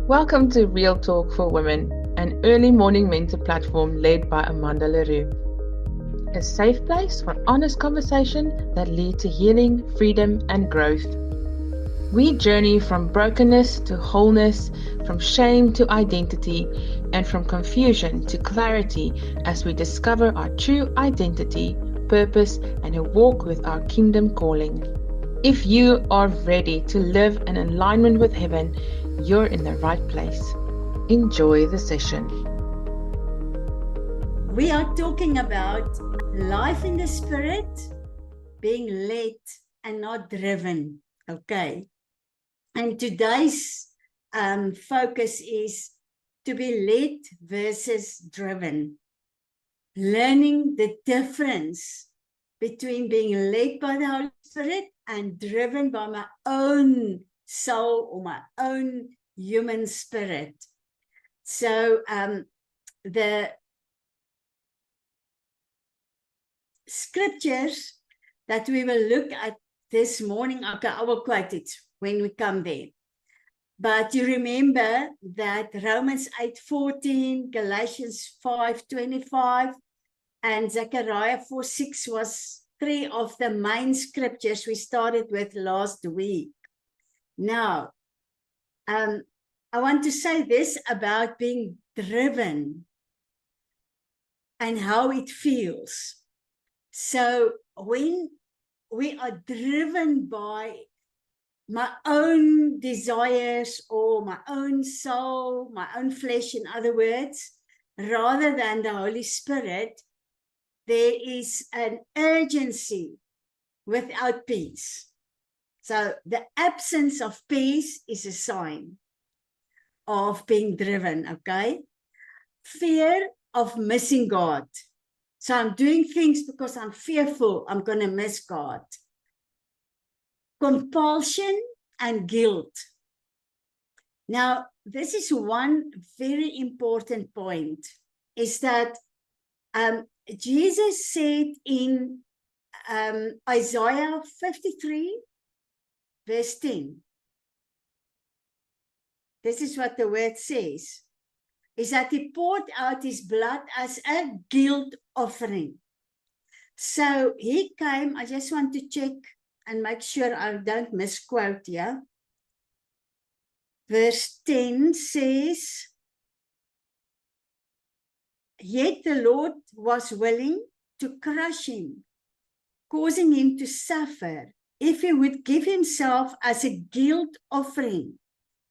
Welcome to Real Talk for Women, an early morning mentor platform led by Amanda Leroux. A safe place for honest conversation that lead to healing, freedom, and growth. We journey from brokenness to wholeness, from shame to identity, and from confusion to clarity as we discover our true identity, purpose, and a walk with our kingdom calling. If you are ready to live in alignment with heaven, you're in the right place. Enjoy the session. We are talking about life in the spirit, being led and not driven. Okay. And today's focus is to be led versus driven. Learning the difference between being led by the Holy Spirit and driven by my own soul or my own human spirit. So the scriptures that we will look at this morning, okay, I will quote it when we come there. But you remember that Romans 8:14, Galatians 5:25, and Zechariah 4:6 was three of the main scriptures we started with last week. Now, I want to say this about being driven and how it feels. So when we are driven by my own desires or my own soul, my own flesh, in other words, rather than the Holy Spirit, there is an urgency without peace. So the absence of peace is a sign of being driven, okay? Fear of missing God. So I'm doing things because I'm fearful I'm going to miss God. Compulsion and guilt. Now, this is one very important point, is that Jesus said in Isaiah 53, verse 10, this is what the word says, is that he poured out his blood as a guilt offering. So he came, I just want to check and make sure I don't misquote here. Verse 10 says, yet the Lord was willing to crush him, causing him to suffer, if he would give himself as a guilt offering,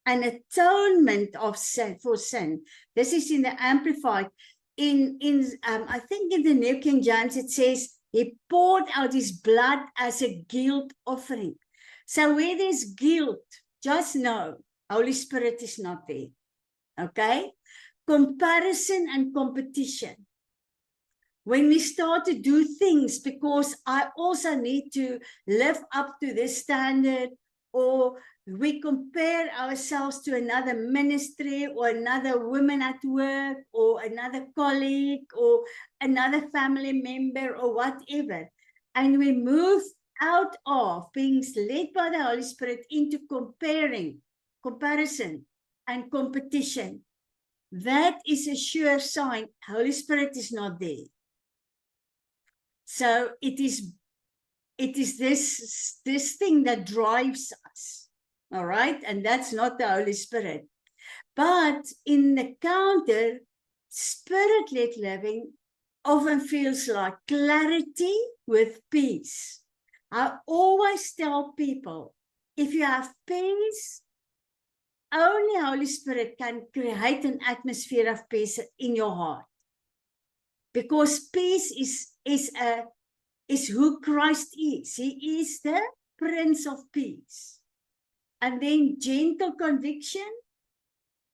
an atonement of sin for sin. This is in the Amplified. I think in the New King James it says he poured out his blood as a guilt offering. So where there's guilt, just know Holy Spirit is not there. Okay? Comparison and competition. When we start to do things because I also need to live up to this standard, or we compare ourselves to another ministry or another woman at work or another colleague or another family member or whatever, and we move out of being led by the Holy Spirit into comparison and competition, that is a sure sign Holy Spirit is not there. So it is this thing that drives us, all right? And that's not the Holy Spirit. But in the counter, spirit-led living often feels like clarity with peace. I always tell people, if you have peace, only Holy Spirit can create an atmosphere of peace in your heart. Because peace is who Christ is. He is the Prince of Peace. And then gentle conviction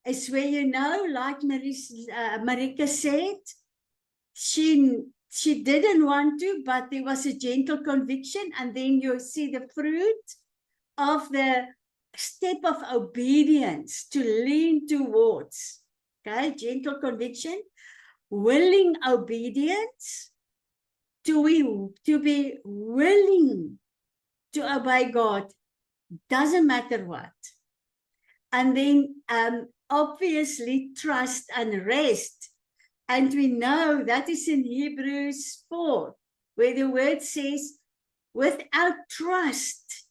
is where, you know, like Marika said, she didn't want to, but there was a gentle conviction, and then you see the fruit of the step of obedience to lean towards. Okay, gentle conviction, willing obedience, to be willing to obey God, doesn't matter what. And then obviously trust and rest. And we know that is in Hebrews 4, where the word says, without trust,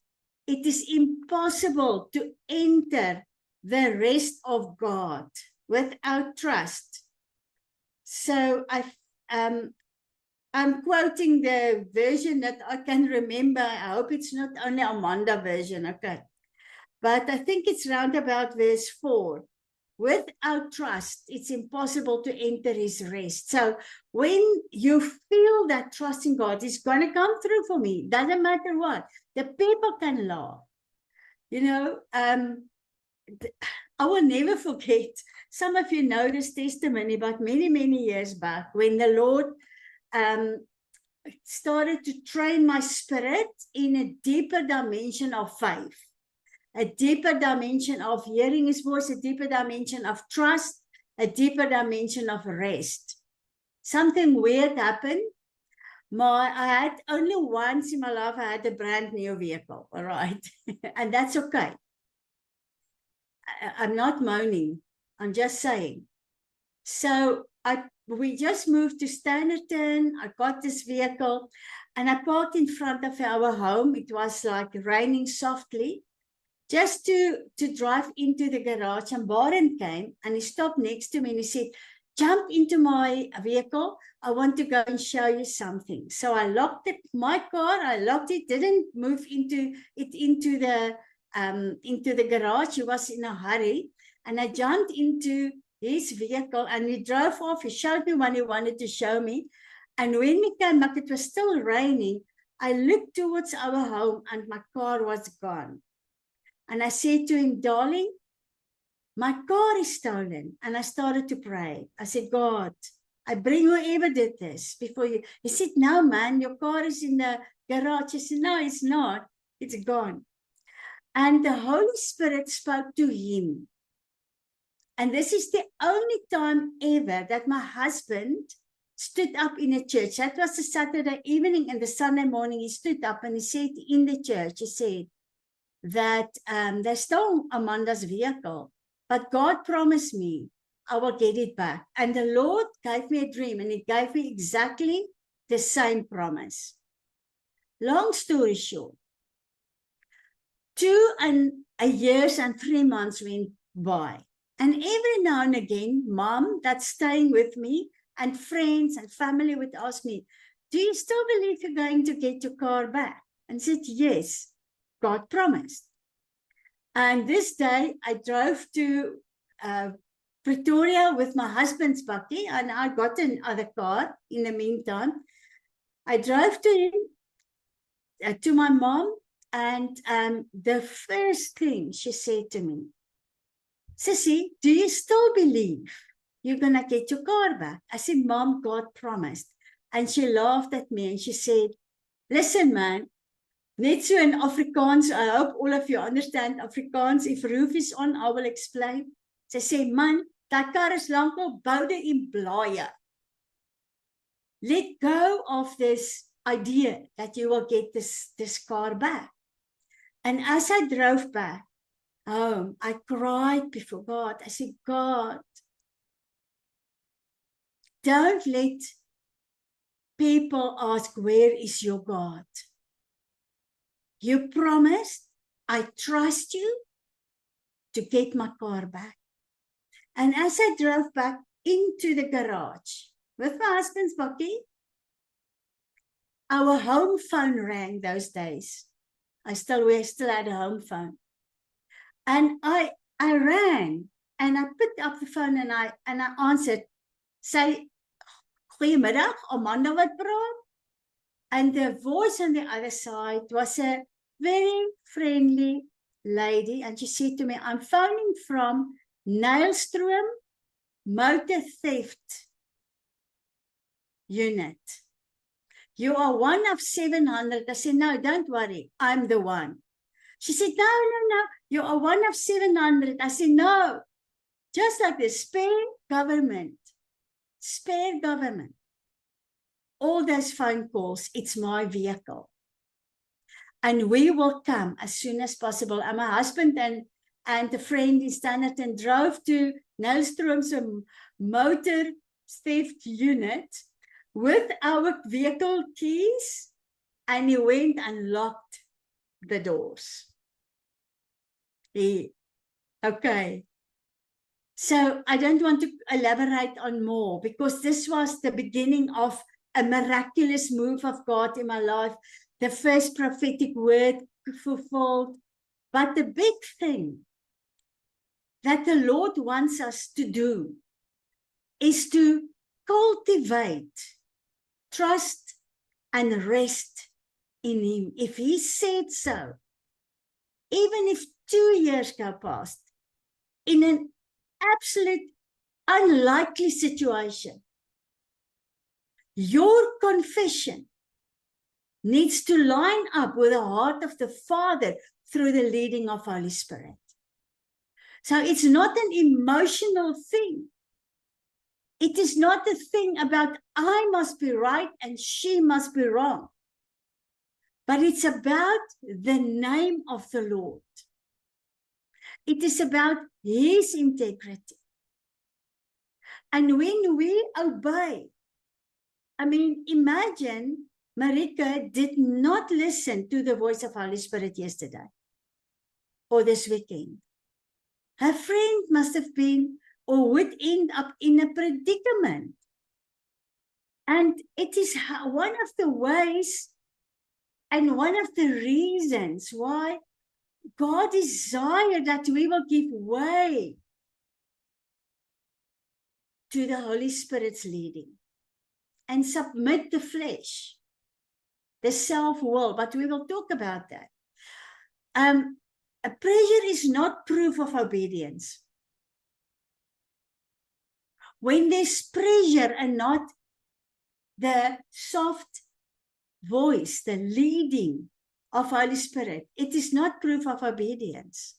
it is impossible to enter the rest of God. Without trust. So I'm quoting the version that I can remember. I hope it's not only Amanda version, okay? But I think it's round about verse 4. Without trust, it's impossible to enter his rest. So when you feel that trust in God is going to come through for me, doesn't matter what, the people can laugh. You know, I will never forget, some of you know this testimony, but many, many years back, when the Lord started to train my spirit in a deeper dimension of faith, a deeper dimension of hearing his voice, a deeper dimension of trust, a deeper dimension of rest. Something weird happened. I had only once in my life, I had a brand new vehicle, all right? And that's okay. I'm not moaning. I'm just saying. So we just moved to Standerton. I got this vehicle and I parked in front of our home. It was like raining softly. Just to drive into the garage, and Baron came and he stopped next to me and he said, jump into my vehicle. I want to go and show you something. So I locked my car. I locked it, didn't move into the garage. He was in a hurry. And I jumped into his vehicle and we drove off. He showed me what he wanted to show me. And when we came back, it was still raining. I looked towards our home and my car was gone. And I said to him, darling, my car is stolen. And I started to pray. I said, God, I bring whoever did this before you. He said, no, man, your car is in the garage. I said, no, it's not. It's gone. And the Holy Spirit spoke to him. And this is the only time ever that my husband stood up in a church. That was the Saturday evening, and the Sunday morning he stood up and he said in the church, he said that they stole Amanda's vehicle, but God promised me I will get it back. And the Lord gave me a dream, and he gave me exactly the same promise. Long story short, 2 years and 3 months went by. And every now and again, Mom, that's staying with me, and friends and family would ask me, do you still believe you're going to get your car back? And I said, yes, God promised. And this day, I drove to Pretoria with my husband's bakkie, and I got another car in the meantime. I drove to him, to my mom, and the first thing she said to me, Sissy, do you still believe you're going to get your car back? I said, Mom, God promised. And she laughed at me and she said, listen, man, net so in Afrikaans, I hope all of you understand Afrikaans. If Roof is on, I will explain. She said, man, that car is lankal boude en blaaie. Let go of this idea that you will get this car back. And as I drove back home, I cried before God. I said, God, don't let people ask, where is your God? You promised, I trust you to get my car back. And as I drove back into the garage with my husband's bakkie, our home phone rang those days. We still had a home phone. And I rang and I picked up the phone and I answered, say, goeiemiddag, Amanda wat praat. And the voice on the other side was a very friendly lady. And she said to me, I'm phoning from Nylstroom Motor Theft Unit. You are one of 700. I said, no, don't worry. I'm the one. She said, no. You are one of 700. I said, no. Just like the spare government. All those phone calls, it's my vehicle. And we will come as soon as possible. And my husband and and a friend in Standerton drove to Nylstrom's motor theft unit with our vehicle keys, and he went and locked the doors. Okay. So I don't want to elaborate on more, because this was the beginning of a miraculous move of God in my life, the first prophetic word fulfilled. But the big thing that the Lord wants us to do is to cultivate trust and rest in Him. If He said so, even if 2 years go past, in an absolute unlikely situation, your confession needs to line up with the heart of the Father through the leading of Holy Spirit. So it's not an emotional thing. It is not a thing about I must be right and she must be wrong. But it's about the name of the Lord. It is about His integrity. And when we obey, I mean, imagine Marika did not listen to the voice of Holy Spirit yesterday or this weekend. Her friend must have been or would end up in a predicament. And it is one of the ways and one of the reasons why God desired that we will give way to the Holy Spirit's leading and submit the flesh, the self-will. But we will talk about that. A pressure is not proof of obedience. When there's pressure and not the soft voice, the leading of Holy Spirit, it is not proof of obedience.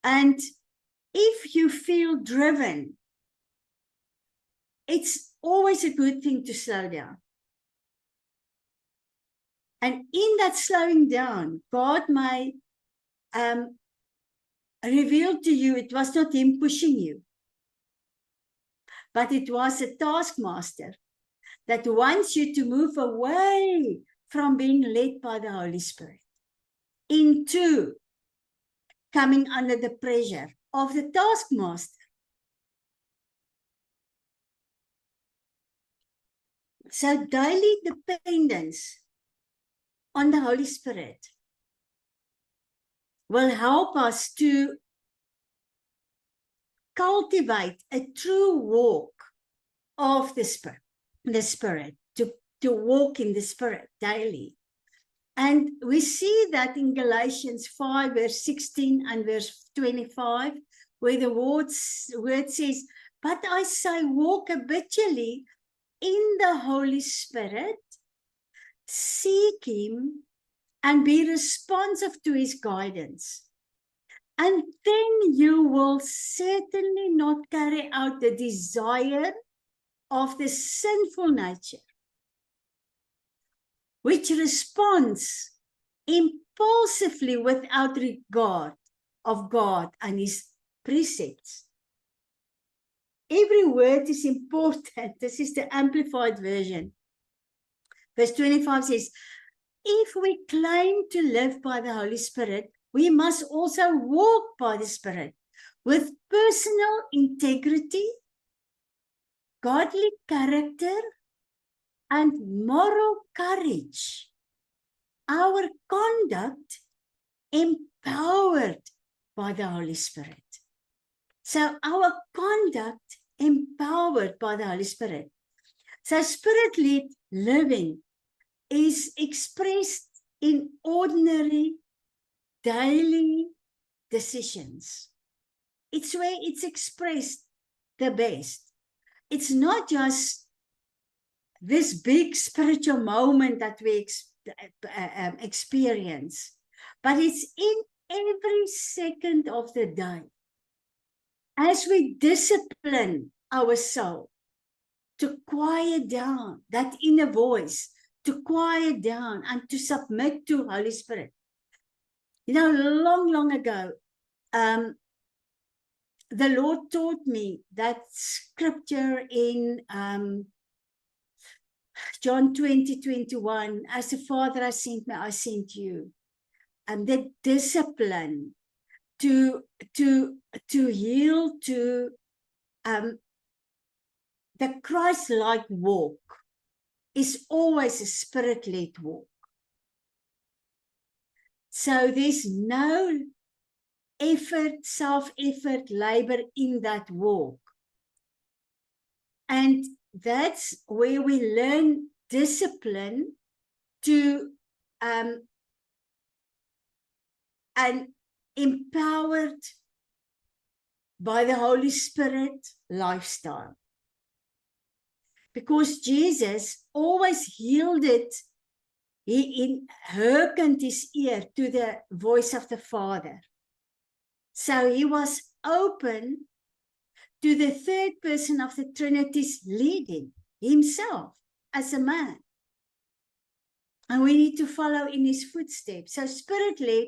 And if you feel driven, it's always a good thing to slow down. And in that slowing down, God may reveal to you it was not Him pushing you, but it was a taskmaster that wants you to move away from being led by the Holy Spirit into coming under the pressure of the taskmaster. So daily dependence on the Holy Spirit will help us to cultivate a true walk of the Spirit, to walk in the Spirit daily. And we see that in Galatians 5, verse 16 and verse 25, where the word says, but I say, walk habitually in the Holy Spirit, seek Him, and be responsive to His guidance. And then you will certainly not carry out the desire of the sinful nature, which responds impulsively without regard of God and His precepts. Every word is important. This is the Amplified Version. Verse 25 says, if we claim to live by the Holy Spirit, we must also walk by the Spirit with personal integrity, godly character, and moral courage. Our conduct empowered by the Holy Spirit. So our conduct empowered by the Holy Spirit. So Spirit-led living is expressed in ordinary, daily decisions. It's where it's expressed the best. It's not just this big spiritual moment that we experience, but it's in every second of the day. As we discipline our soul to quiet down that inner voice, to quiet down and to submit to Holy Spirit. You know, long ago, the Lord taught me that scripture in John 20:21, as the Father has sent me, I sent you. And the discipline to yield to the Christ-like walk is always a spirit-led walk. So there's no effort, self-effort, labor in that walk. And that's where we learn discipline to and empowered by the Holy Spirit lifestyle. Because Jesus always yielded, he hearkened his ear to the voice of the Father. So he was open to the third person of the Trinity's leading himself as a man. And we need to follow in his footsteps. So spirit-led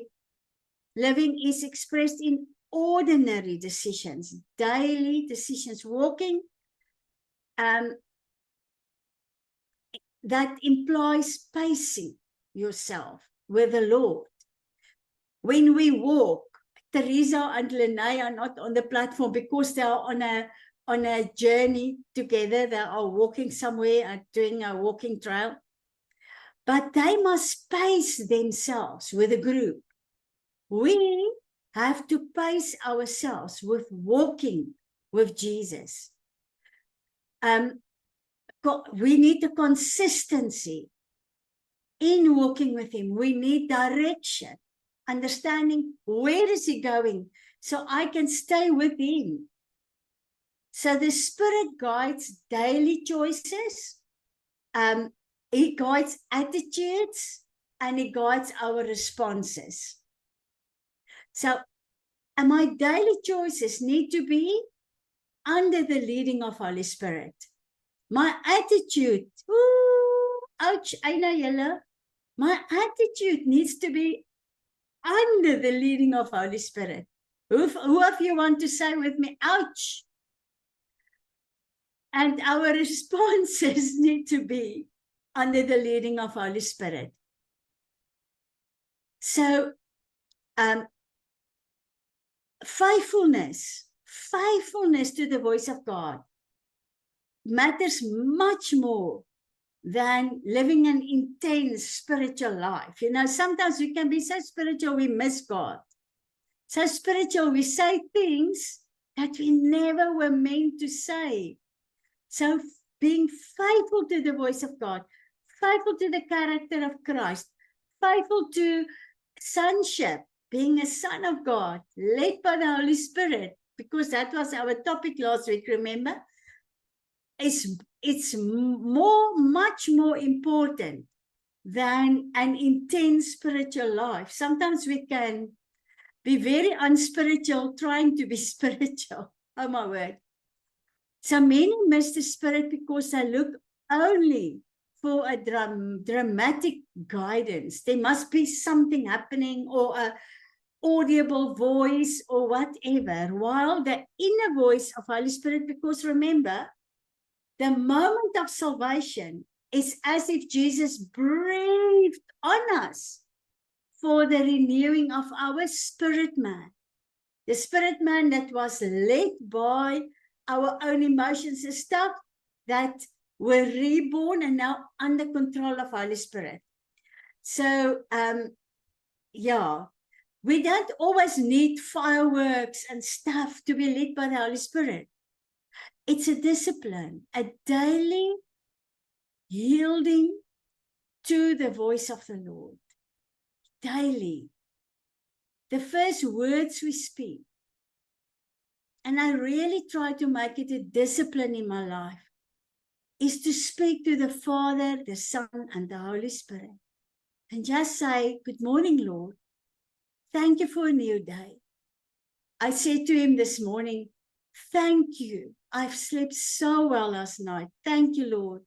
living is expressed in ordinary decisions, daily decisions, walking that implies pacing yourself with the Lord. When we walk, Teresa and Lene are not on the platform because they are on a journey together. They are walking somewhere and doing a walking trail. But they must pace themselves with a group. We have to pace ourselves with walking with Jesus. We need the consistency in walking with him. We need direction, understanding where is he going so I can stay with him. So the Spirit guides daily choices. He guides attitudes and he guides our responses. So my daily choices need to be under the leading of Holy Spirit. My attitude, ouch, I know yellow. My attitude needs to be under the leading of Holy Spirit. Who of you want to say with me, ouch? And our responses need to be under the leading of Holy Spirit. So, faithfulness to the voice of God matters much more than living an intense spiritual life. You know, sometimes we can be so spiritual, we miss God. So spiritual, we say things that we never were meant to say. So being faithful to the voice of God, faithful to the character of Christ, faithful to sonship, being a son of God, led by the Holy Spirit, because that was our topic last week, remember? It's much more important than an intense spiritual life. Sometimes we can be very unspiritual trying to be spiritual. Oh my word. So many miss the Spirit because they look only for a dramatic guidance. There must be something happening or a audible voice or whatever, while the inner voice of Holy Spirit, because remember, the moment of salvation is as if Jesus breathed on us for the renewing of our spirit man. The spirit man that was led by our own emotions and stuff that were reborn and now under control of Holy Spirit. So, yeah, we don't always need fireworks and stuff to be led by the Holy Spirit. It's a discipline, a daily yielding to the voice of the Lord. Daily. The first words we speak, and I really try to make it a discipline in my life, is to speak to the Father, the Son, and the Holy Spirit. And just say, good morning, Lord. Thank you for a new day. I said to him this morning, thank you. I've slept so well last night. Thank you, Lord,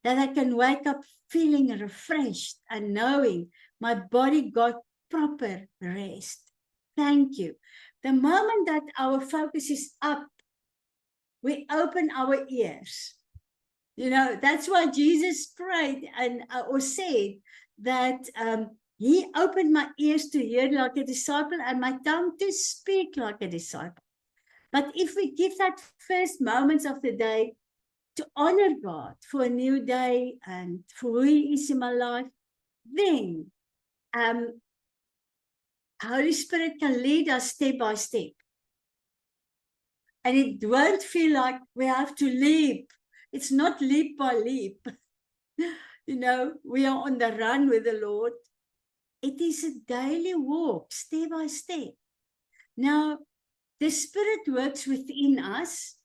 that I can wake up feeling refreshed and knowing my body got proper rest. thank you. The moment that our focus is up, we open our ears. You know, that's why Jesus prayed and or said that he opened my ears to hear like a disciple and my tongue to speak like a disciple. But if we give that first moments of the day to honor God for a new day and for who he is in my life, then Holy Spirit can lead us step by step. And it won't feel like we have to leap. It's not leap by leap. You know, we are on the run with the Lord. It is a daily walk, step by step. Now, the Spirit works within us.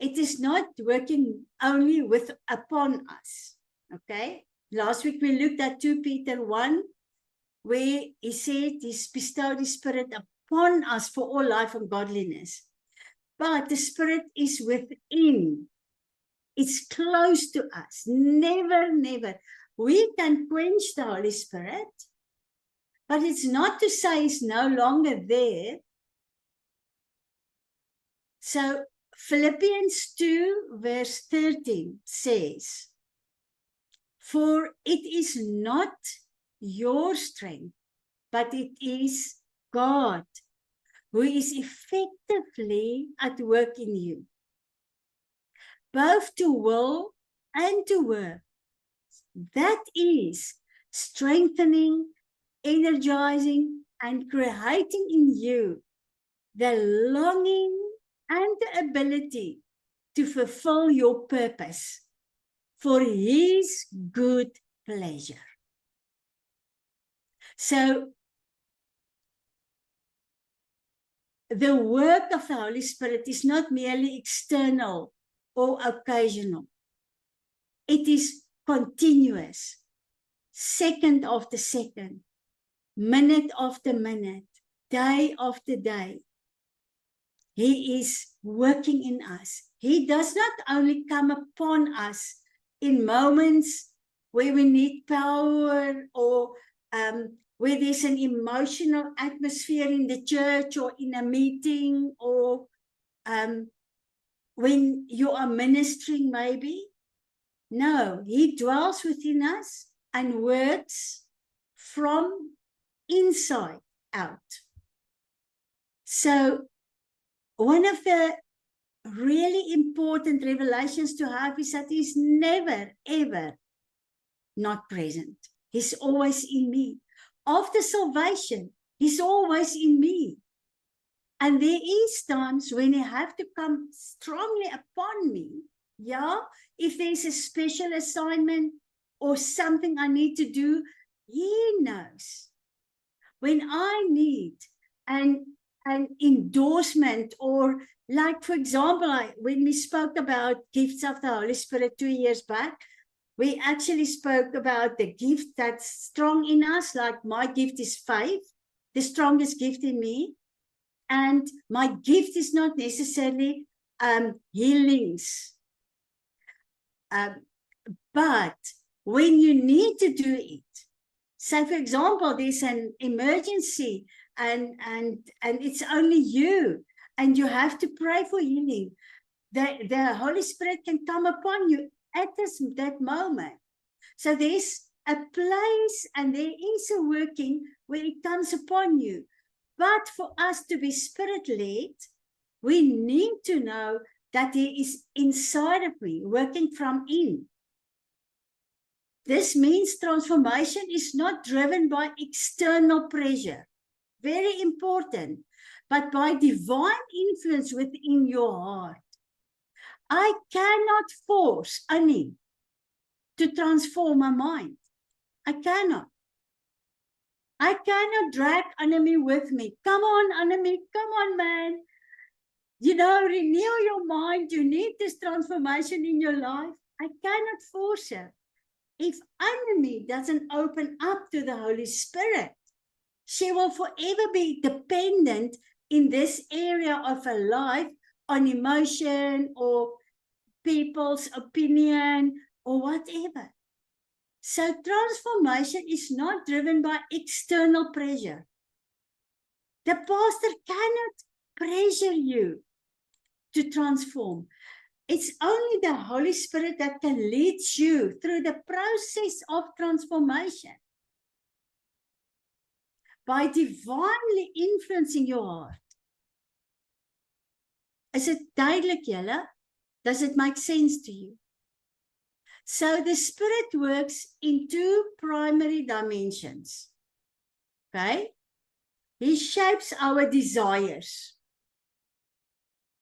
It is not working only upon us. Okay? Last week we looked at 2 Peter 1, where he said he's bestowed his Spirit upon us for all life and godliness. But the Spirit is within. It's close to us. Never, never. We can quench the Holy Spirit, but it's not to say it's no longer there. So Philippians 2 verse 13 says, for it is not your strength, but it is God who is effectively at work in you, both to will and to work. That is strengthening, energizing, and creating in you the longing and the ability to fulfill your purpose for his good pleasure. So, the work of the Holy Spirit is not merely external or occasional. It is continuous, second after second, minute after minute, day after day. He is working in us. He does not only come upon us in moments where we need power or where there's an emotional atmosphere in the church or in a meeting or when you are ministering maybe. No, he dwells within us and works from inside out. So one of the really important revelations to have is that he's never, ever not present. He's always in me. After salvation, he's always in me. And there is times when he have to come strongly upon me. Yeah, if there's a special assignment or something I need to do, he knows. When I need an endorsement or like, for example, when we spoke about gifts of the Holy Spirit 2 years back, we actually spoke about the gift that's strong in us, like my gift is faith, the strongest gift in me. And my gift is not necessarily healings. But when you need to do it, say, for example, there's an emergency and it's only you, and you have to pray for healing, the Holy Spirit can come upon you at that moment. So there's a place and there is a working where it comes upon you. But for us to be Spirit-led, we need to know that he is inside of me, working from in. This means transformation is not driven by external pressure, very important, but by divine influence within your heart. I cannot force Annie to transform my mind. I cannot. I cannot drag Annemie with me. Come on, Annemie, come on, man. You know, renew your mind. You need this transformation in your life. I cannot force her. If Annemie doesn't open up to the Holy Spirit, she will forever be dependent in this area of her life on emotion or people's opinion or whatever. So transformation is not driven by external pressure. The pastor cannot pressure you to transform. It's only the Holy Spirit that can lead you through the process of transformation by divinely influencing your heart. Is it duidelik, julle? Does it make sense to you? So the Spirit works in two primary dimensions. Okay? He shapes our desires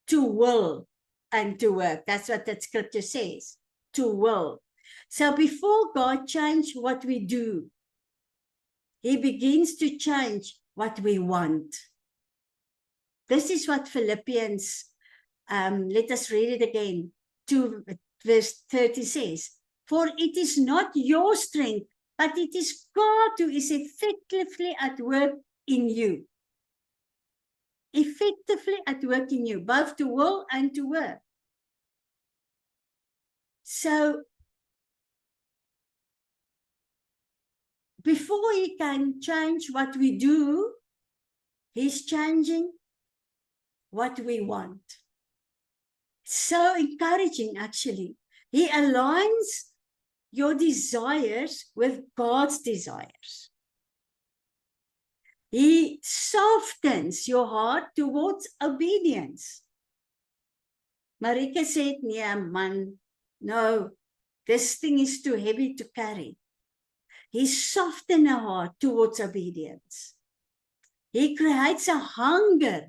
to will and to work. That's what that scripture says, to will. So before God changes what we do, He begins to change what we want. This is what Philippians, let us read it again, 2 verse 30 says, for it is not your strength, but it is God who is effectively at work in you. Effectively at work in you, both to will and to work. So, before He can change what we do, He's changing what we want. So encouraging, actually. He aligns your desires with God's desires. He softens your heart towards obedience. Marika said, nee, man, no, this thing is too heavy to carry. He softens our heart towards obedience. He creates a hunger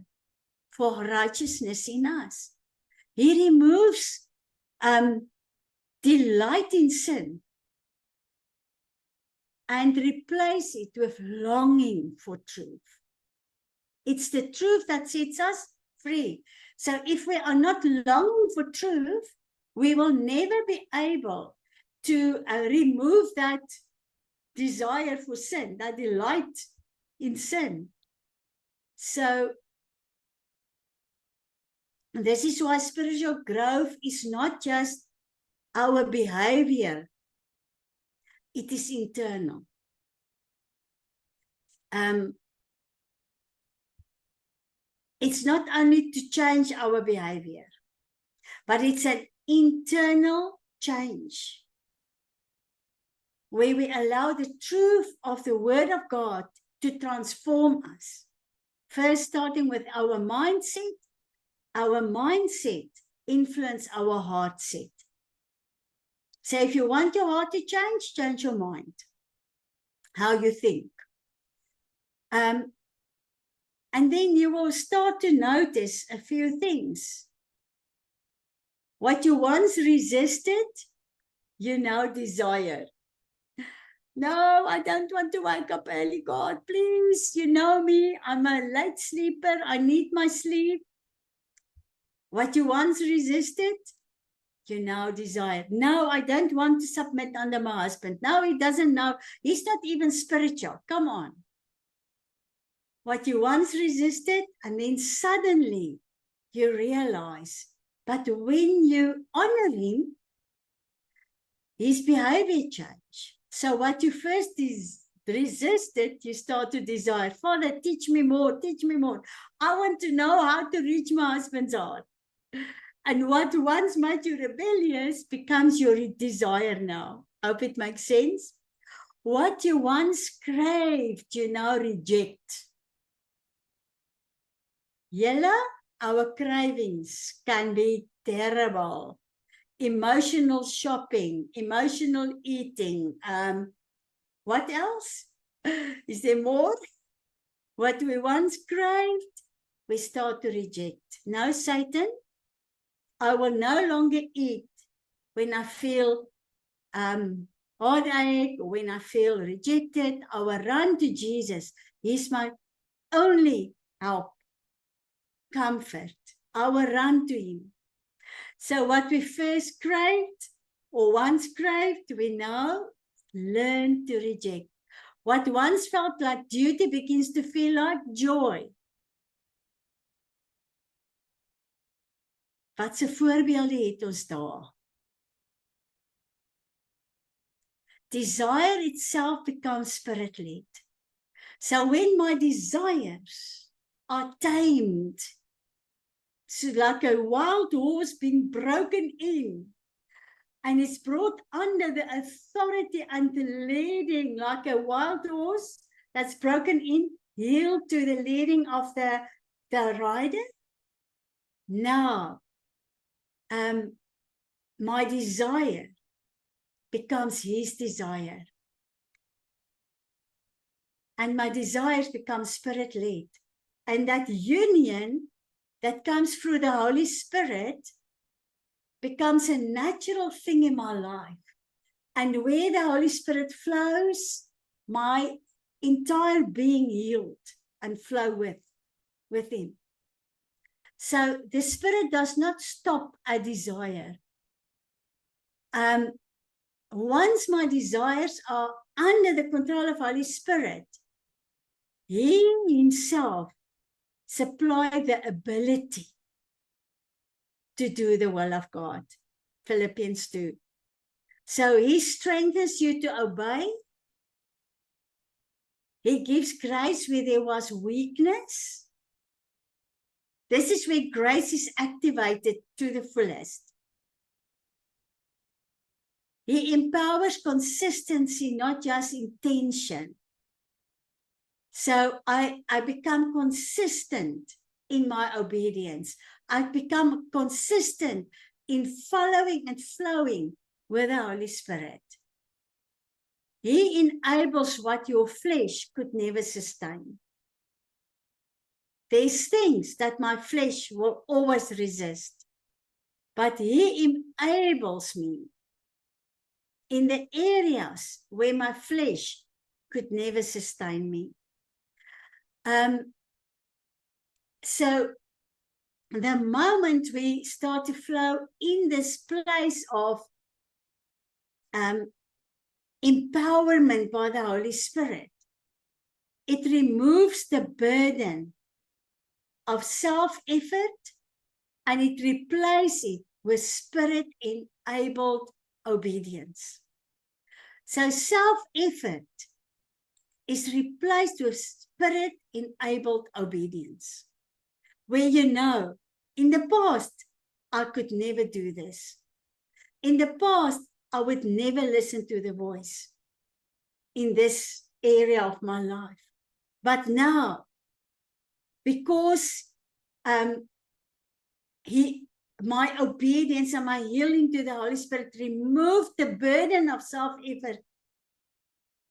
for righteousness in us. He removes delight in sin and replace it with longing for truth. It's the truth that sets us free. So if we are not longing for truth, we will never be able to remove that desire for sin, that delight in sin. So this is why spiritual growth is not just our behavior. It is internal. It's not only to change our behavior, but it's an internal change where we allow the truth of the Word of God to transform us. First, starting with our mindset. Our mindset influences our heart set. So if you want your heart to change, change your mind. How you think. And then you will start to notice a few things. What you once resisted, you now desire. No, I don't want to wake up early, God, please. You know me, I'm a late sleeper. I need my sleep. What you once resisted, you now desire. No, I don't want to submit under my husband. No, he doesn't know. He's not even spiritual. Come on. What you once resisted, and then suddenly you realize, but when you honor him, his behavior change. So what you first resisted, you start to desire. Father, teach me more, teach me more. I want to know how to reach my husband's heart. And what once made you rebellious becomes your desire now. Hope it makes sense. What you once craved, you now reject. Yella, our cravings can be terrible. Emotional shopping, emotional eating. What else? Is there more? What we once craved, we start to reject. Now, Satan, I will no longer eat when I feel heartache, or when I feel rejected. I will run to Jesus. He's my only help, comfort. I will run to him. So what we first craved, or once craved, we now learn to reject. What once felt like duty begins to feel like joy. Wat se voorbeelde het ons daar? Desire itself becomes spirit-led. So when my desires are tamed. So like a wild horse being broken in, and it's brought under the authority and the leading, like a wild horse that's broken in, yield to the leading of the rider. Now, my desire becomes his desire. And my desires become spirit-led. And that union that comes through the Holy Spirit becomes a natural thing in my life. And where the Holy Spirit flows, my entire being yield and flow with him. So the Spirit does not stop a desire. Once my desires are under the control of Holy Spirit, he himself supplies the ability to do the will of God. Philippians 2. So he strengthens you to obey. He gives grace where there was weakness. This is where grace is activated to the fullest. He empowers consistency, not just intention. So I become consistent in my obedience. I become consistent in following and flowing with the Holy Spirit. He enables what your flesh could never sustain. There's things that my flesh will always resist, but he enables me in the areas where my flesh could never sustain me. So the moment we start to flow in this place of empowerment by the Holy Spirit, it removes the burden of self-effort and it replaces it with Spirit-enabled obedience. So self-effort is replaced with Spirit-enabled obedience. Where you know, in the past, I could never do this. In the past, I would never listen to the voice in this area of my life. But now, because my obedience and my yielding to the Holy Spirit removed the burden of self-effort,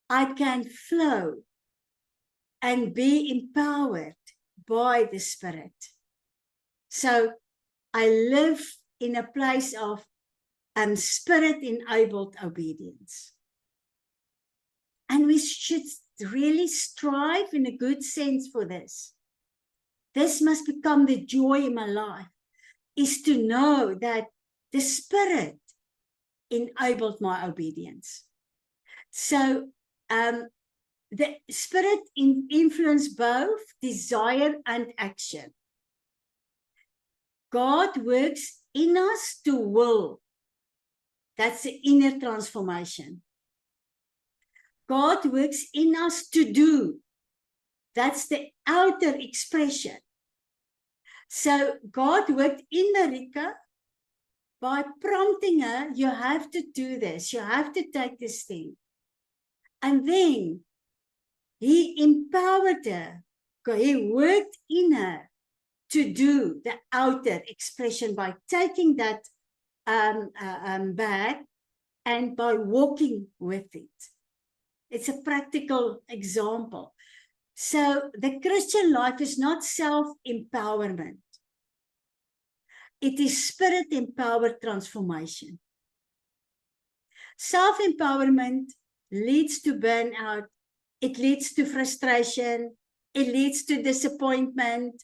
I can flow and be empowered by the Spirit. So I live in a place of Spirit-enabled obedience. And we should really strive in a good sense for this. This must become the joy in my life, is to know that the Spirit enabled my obedience. So the Spirit influences both desire and action. God works in us to will. That's the inner transformation. God works in us to do. That's the outer expression. So God worked in Marika by prompting her, you have to do this. You have to take this thing. And then he empowered her. He worked in her to do the outer expression by taking that bag and by walking with it. It's a practical example. So the Christian life is not self-empowerment. It is Spirit-empowered transformation. Self-empowerment leads to burnout. It leads to frustration. It leads to disappointment.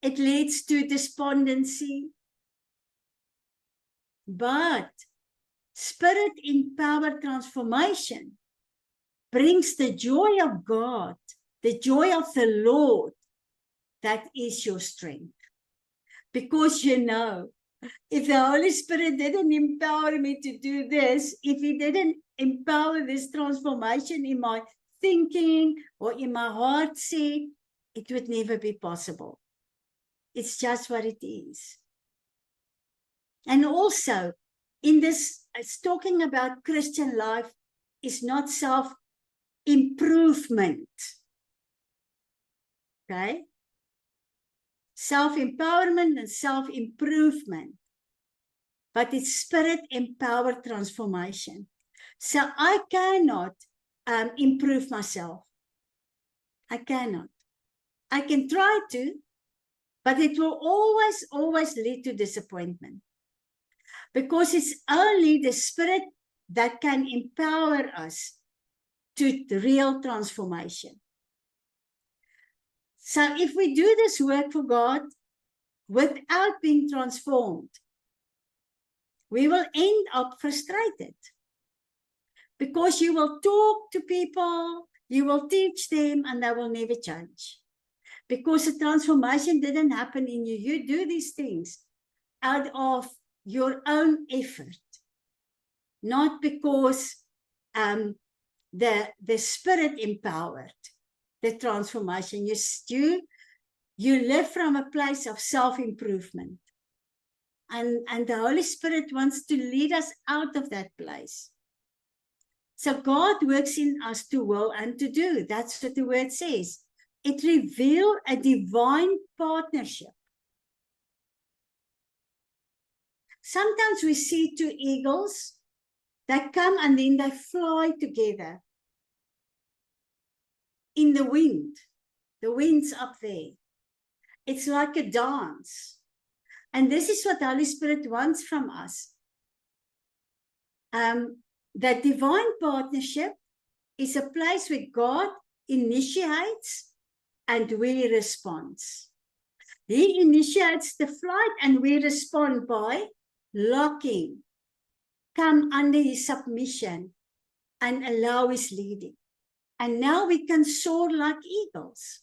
It leads to despondency. But Spirit-empowered transformation brings the joy of God, the joy of the Lord, that is your strength. Because you know, if the Holy Spirit didn't empower me to do this, if he didn't empower this transformation in my thinking or in my heart set, it would never be possible. It's just what it is. And also, in this, it's talking about Christian life is not self-improvement. Okay? Self-empowerment and self-improvement. But it's spirit-empowered transformation. So I cannot improve myself. I cannot. I can try to, but it will always lead to disappointment. Because it's only the Spirit that can empower us to real transformation. So if we do this work for God without being transformed, we will end up frustrated. Because you will talk to people, you will teach them, and they will never change. Because the transformation didn't happen in you. You do these things out of your own effort, not because the Spirit empowered the transformation. You live from a place of self-improvement. And the Holy Spirit wants to lead us out of that place. So God works in us to will and to do. That's what the word says. It reveals a divine partnership. Sometimes we see two eagles that come and then they fly together in the wind. The wind's up there. It's like a dance. And this is what the Holy Spirit wants from us. That divine partnership is a place where God initiates and we respond. He initiates the flight and we respond by locking, come under his submission and allow his leading. And now we can soar like eagles.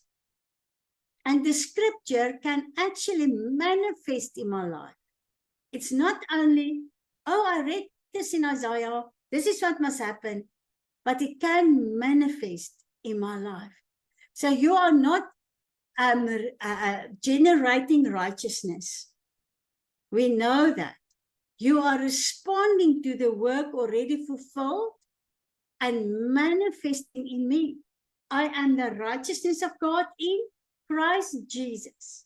And the scripture can actually manifest in my life. It's not only, oh, I read this in Isaiah, this is what must happen, but it can manifest in my life. So you are not generating righteousness. We know that. You are responding to the work already fulfilled and manifesting in me. I am the righteousness of God in Christ Jesus.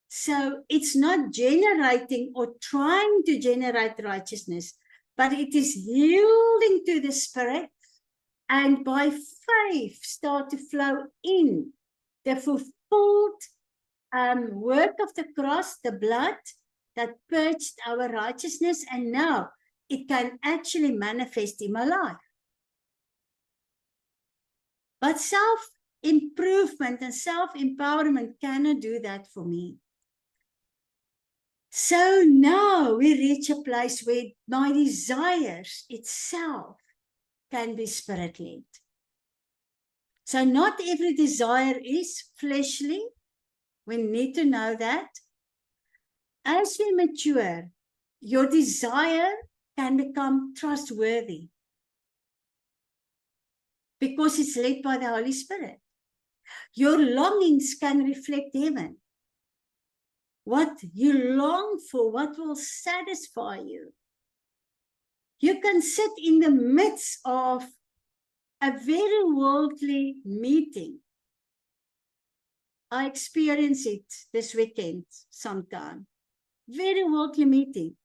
So it's not generating or trying to generate righteousness, but it is yielding to the Spirit and by faith start to flow in the fulfilled work of the cross, the blood that purged our righteousness, and now it can actually manifest in my life. But self-improvement and self-empowerment cannot do that for me. So now we reach a place where my desires itself can be Spirit-led. So not every desire is fleshly. We need to know that. As we mature, your desire can become trustworthy because it's led by the Holy Spirit. Your longings can reflect heaven. What you long for, what will satisfy you. You can sit in the midst of a very worldly meeting. I experienced it this weekend sometime. Very worldly meeting.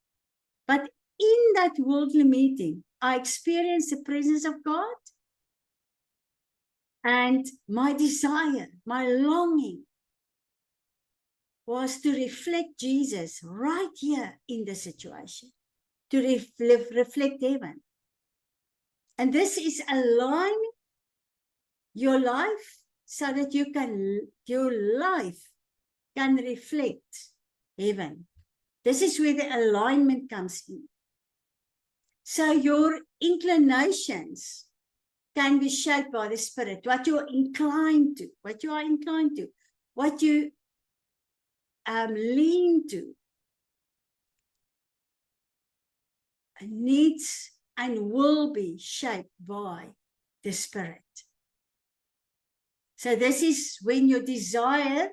But in that worldly meeting, I experienced the presence of God. And my desire, my longing was to reflect Jesus right here in the situation. To reflect heaven. And this is aligning your life so that your life can reflect heaven. This is where the alignment comes in. So your inclinations can be shaped by the Spirit. What you are inclined to, what you lean to, needs and will be shaped by the Spirit. So this is when your desire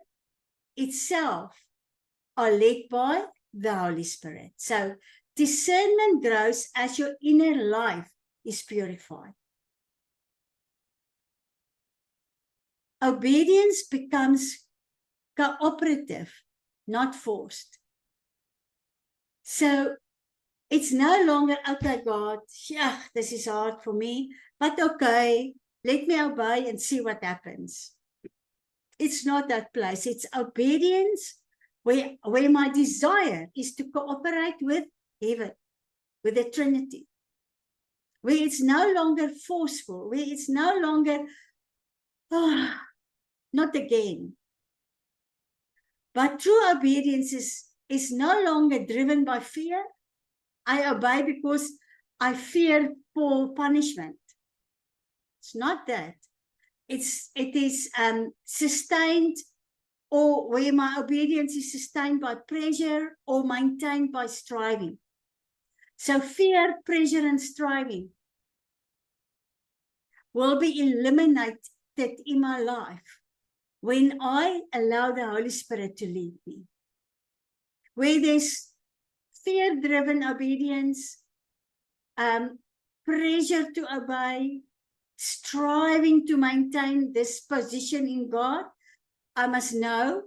itself are led by the Holy Spirit. So discernment grows as your inner life is purified. Obedience becomes cooperative, not forced. So it's no longer, okay, God, yeah, this is hard for me, but okay, let me obey and see what happens. It's not that place. It's obedience where my desire is to cooperate with heaven, with the Trinity, where it's no longer forceful, where it's no longer, not again. But true obedience is no longer driven by fear. I obey because I fear for punishment. It's not that. It is sustained, or where my obedience is sustained by pressure or maintained by striving. So fear, pressure, and striving will be eliminated in my life when I allow the Holy Spirit to lead me. Where there's fear-driven obedience, pressure to obey, striving to maintain this position in God, I must know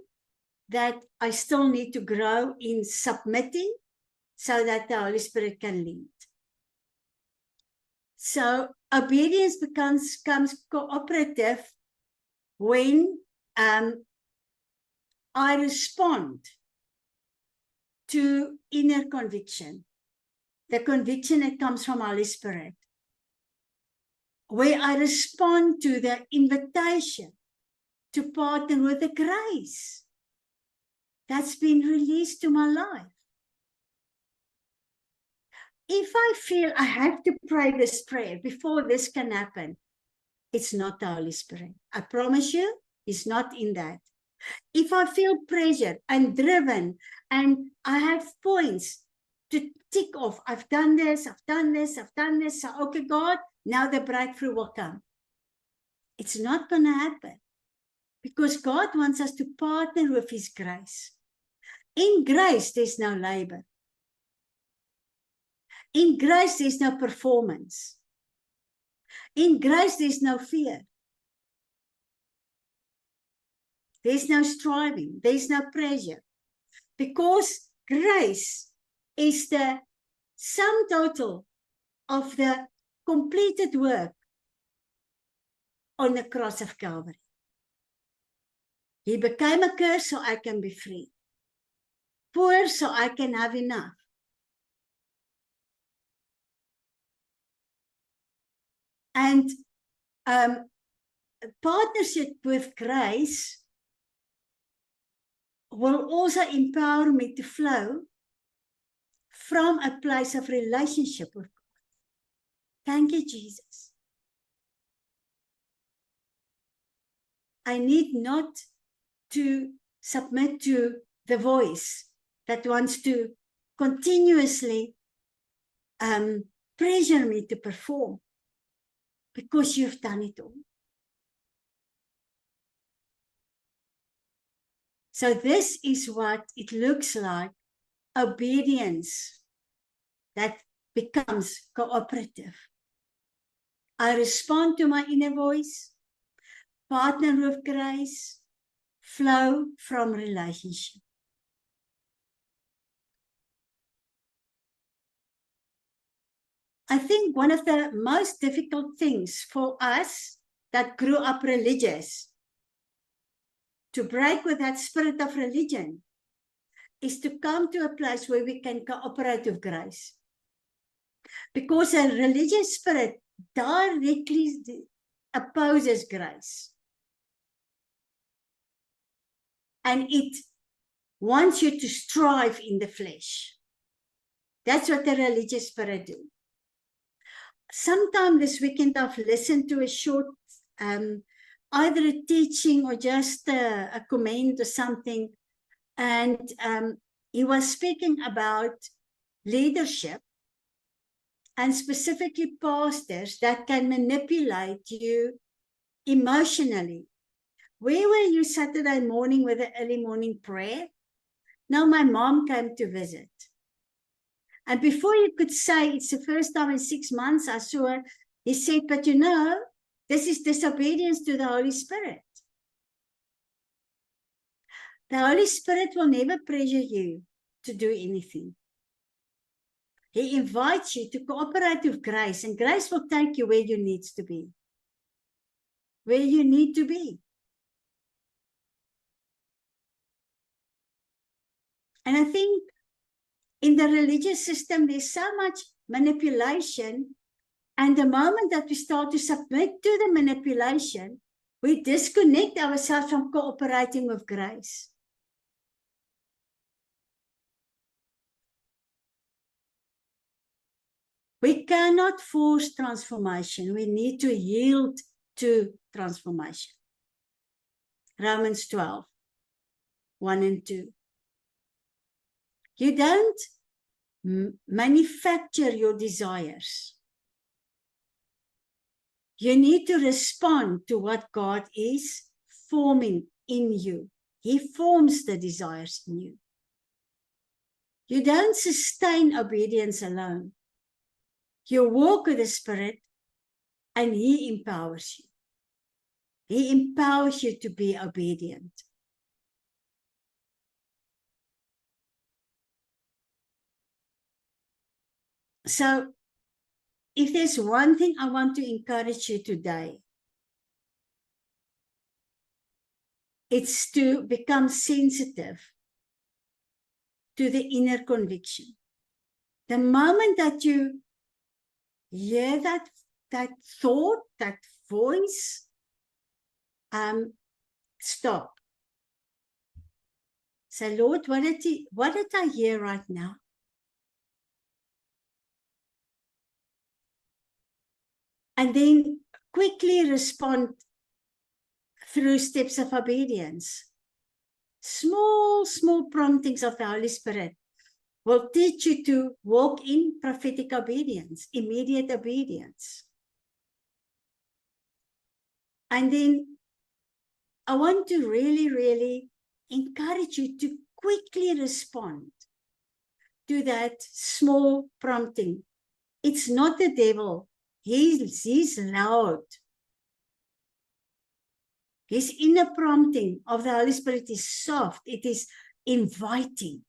that I still need to grow in submitting so that the Holy Spirit can lead. So obedience becomes cooperative when I respond to inner conviction, the conviction that comes from Holy Spirit, where I respond to the invitation to partner with the grace that's been released to my life. If I feel I have to pray this prayer before this can happen, it's not the Holy Spirit. I promise you, it's not in that. If I feel pressure and driven and I have points to tick off, I've done this, I've done this, I've done this, so okay, God, now the breakthrough will come. It's not going to happen because God wants us to partner with His grace. In grace, there's no labor. In grace, there's no performance. In grace, there's no fear. There's no striving. There's no pressure. Because grace is the sum total of the completed work on the cross of Calvary. He became a curse so I can be free. Poor so I can have enough. And partnership with grace will also empower me to flow from a place of relationship with God. Thank you, Jesus. I need not to submit to the voice that wants to continuously pressure me to perform because you've done it all. So this is what it looks like, obedience that becomes cooperative. I respond to my inner voice, partner with grace, flow from relationship. I think one of the most difficult things for us that grew up religious to break with that spirit of religion is to come to a place where we can cooperate with grace. Because a religious spirit directly opposes grace. And it wants you to strive in the flesh. That's what the religious spirit do. Sometime this weekend I've listened to a short, either a teaching or just a comment or something. And he was speaking about leadership and specifically pastors that can manipulate you emotionally Where were you Saturday morning with the early morning prayer? No, my mom came to visit. And before you could say it's the first time in 6 months I saw her, he said, but you know, this is disobedience to the Holy Spirit. The Holy Spirit will never pressure you to do anything. He invites you to cooperate with grace, and grace will take you where you need to be. Where you need to be. And I think in the religious system, there's so much manipulation. And the moment that we start to submit to the manipulation, we disconnect ourselves from cooperating with grace. We cannot force transformation. We need to yield to transformation. Romans 12, 1 and 2. You don't manufacture your desires. You need to respond to what God is forming in you. He forms the desires in you. You don't sustain obedience alone. You walk with the Spirit and He empowers you. He empowers you to be obedient. So, if there's one thing I want to encourage you today, it's to become sensitive to the inner conviction. The moment that you hear that thought, that voice, stop. Say, Lord, what did I hear right now? And then quickly respond through steps of obedience. Small promptings of the Holy Spirit will teach you to walk in prophetic obedience, immediate obedience. And then I want to really encourage you to quickly respond to that small prompting. It's not the devil. He's loud. His inner prompting of the Holy Spirit is soft. It is inviting.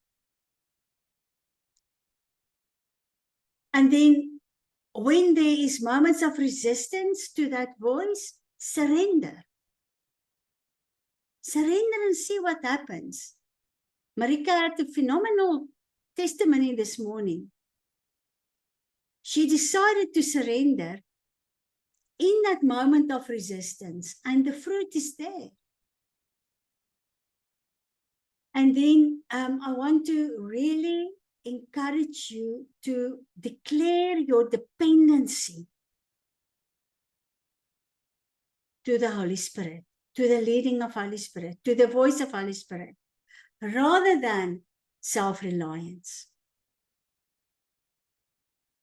And then when there is moments of resistance to that voice, surrender. Surrender and see what happens. Marika had a phenomenal testimony this morning. She decided to surrender in that moment of resistance, and the fruit is there. And then I want to really encourage you to declare your dependency to the Holy Spirit, to the leading of Holy Spirit, to the voice of Holy Spirit, rather than self-reliance.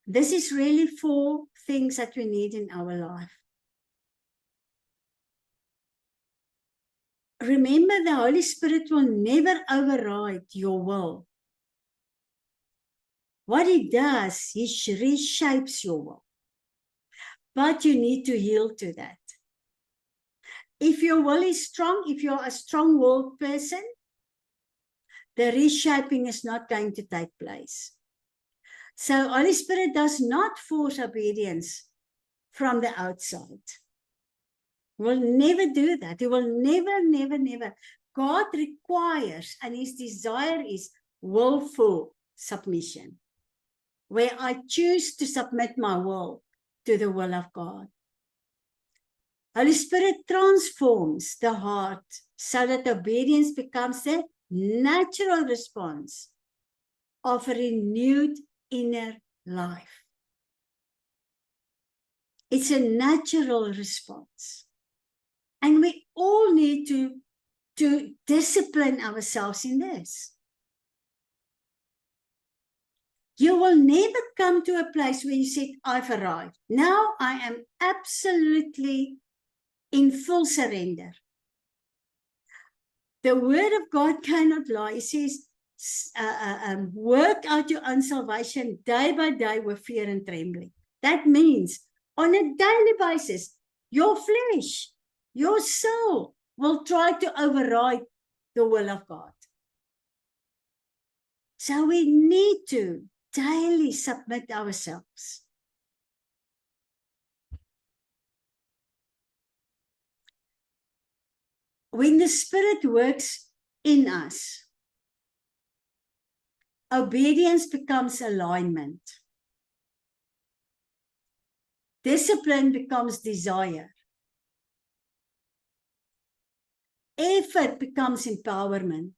This is really 4 things that we need in our life. Remember, the Holy Spirit will never override your will. What He does, He reshapes your will. But you need to yield to that. If your will is strong, if you're a strong-willed person, the reshaping is not going to take place. So Holy Spirit does not force obedience from the outside. He will never do that. He will never. God requires, and His desire is willful submission, where I choose to submit my will to the will of God. Holy Spirit transforms the heart so that obedience becomes the natural response of a renewed inner life. It's a natural response. And we all need to discipline ourselves in this. You will never come to a place where you said, I've arrived. Now I am absolutely in full surrender. The word of God cannot lie. It says, work out your own salvation day by day with fear and trembling. That means on a daily basis, your flesh, your soul will try to override the will of God. So we need to daily submit ourselves. When the Spirit works in us, obedience becomes alignment. Discipline becomes desire. Effort becomes empowerment.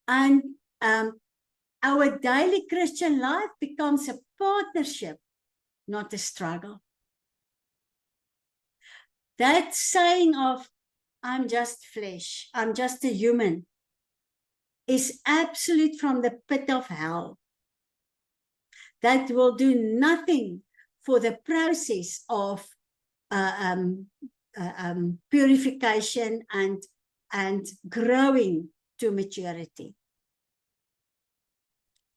And our daily Christian life becomes a partnership, not a struggle. That saying of, I'm just flesh, I'm just a human, is absolute from the pit of hell. That will do nothing for the process of purification and growing to maturity.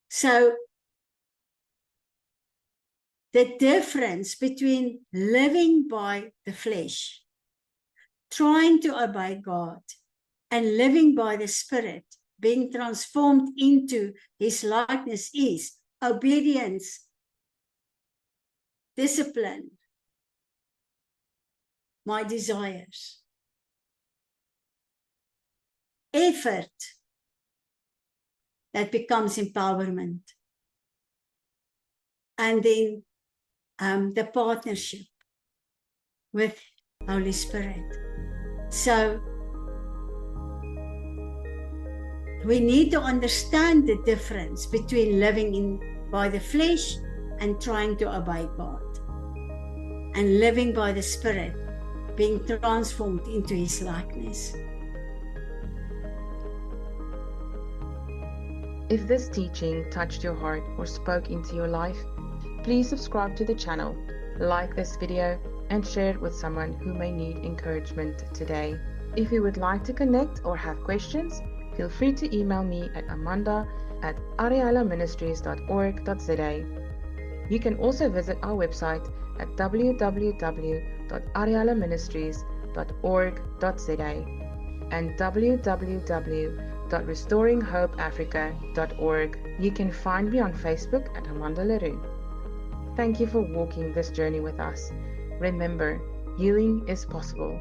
So the difference between living by the flesh, trying to obey God, and living by the Spirit, being transformed into His likeness, is obedience, discipline, my desires, effort, that becomes empowerment, and then the partnership with Holy Spirit. So we need to understand the difference between living by the flesh and trying to obey God, and living by the Spirit, being transformed into His likeness. If this teaching touched your heart or spoke into your life, please subscribe to the channel, like this video, and share it with someone who may need encouragement today. If you would like to connect or have questions, feel free to email me at amanda@arialaministries.org.za. You can also visit our website at www.arialaministries.org.za and www.restoringhopeafrica.org. You can find me on Facebook at Amanda Leroux. Thank you for walking this journey with us. Remember, healing is possible,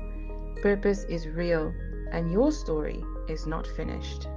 purpose is real, and your story is not finished.